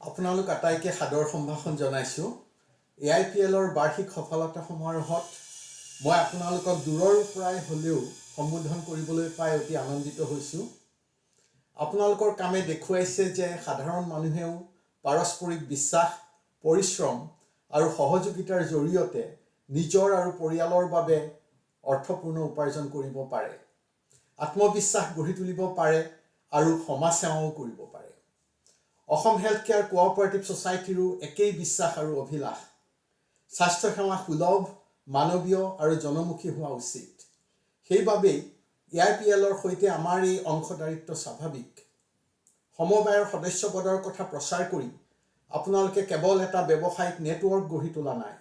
আপোনালোক আটাইকে সাদৰ সম্ভাষণ জনাইছোঁ। AIPLৰ বাৰ্ষিক সফলতা সমাৰোহত মই আপোনালোকক দূৰৰ পৰাই হ'লেও সম্বোধন কৰিবলৈ পাই অতি আনন্দিত হৈছোঁ। আপোনালোকৰ কামে দেখুৱাইছে যে সাধাৰণ মানুহেও পাৰস্পৰিক বিশ্বাস, পৰিশ্ৰম আৰু সহযোগিতাৰ জৰিয়তে নিজৰ আৰু পৰিয়ালৰ বাবে অৰ্থপূৰ্ণ উপাৰ্জন কৰিব পাৰে, আত্মবিশ্বাস গঢ়ি তুলিব পাৰে আৰু সমাজ সেৱাও কৰিব পাৰে। অসম হেল্থ কেয়াৰ কোঅপাৰেটিভ ছ'চাইটিৰো একেই বিশ্বাস আৰু অভিলাষ। স্বাস্থ্যসেৱা সুলভ, মানৱীয় আৰু জনমুখী হোৱা উচিত। সেইবাবেই AIPLৰ সৈতে আমাৰ এই অংশদাৰিত্ব স্বাভাৱিক। সমবায়ৰ সদস্যপদৰ কথা প্ৰচাৰ কৰি আপোনালোকে কেৱল এটা ব্যৱসায়িক নেটৱৰ্ক গঢ়ি তোলা নাই,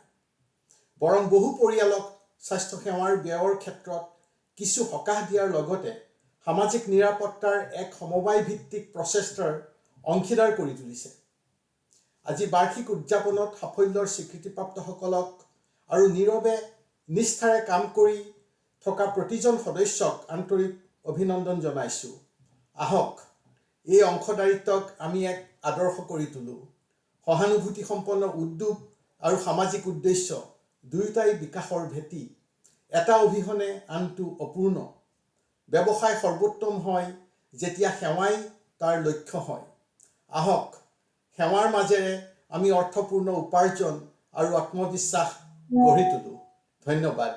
বৰং বহু পৰিয়ালক স্বাস্থ্যসেৱাৰ ব্যয়ৰ ক্ষেত্ৰত কিছু সকাহ দিয়াৰ লগতে সামাজিক নিৰাপত্তাৰ এক সমবায় ভিত্তিক প্ৰচেষ্টাৰ অংশীদাৰ কৰি তুলিছে। আজি বাৰ্ষিক উদযাপনত সাফল্যৰ স্বীকৃতিপ্ৰাপ্তসকলক আৰু নীৰৱে নিষ্ঠাৰে কাম কৰি থকা প্ৰতিজন সদস্যক আন্তৰিক অভিনন্দন জনাইছোঁ। আহক এই অংশদাৰিত্বক আমি এক আদৰ্শ কৰি তোলোঁ। সহানুভূতি সম্পন্ন উদ্যোগ আৰু সামাজিক উদ্দেশ্য দুয়োটাই বিকাশৰ ভেটি। এটা অবিহনে আনটো অপূৰ্ণ। ব্যৱসায় সৰ্বোত্তম হয় যেতিয়া সেৱাই তাৰ লক্ষ্য হয়। আহক সেৱাৰ মাজেৰে আমি অৰ্থপূৰ্ণ উপাৰ্জন আৰু আত্মবিশ্বাস গঢ়ি তোলোঁ। ধন্যবাদ।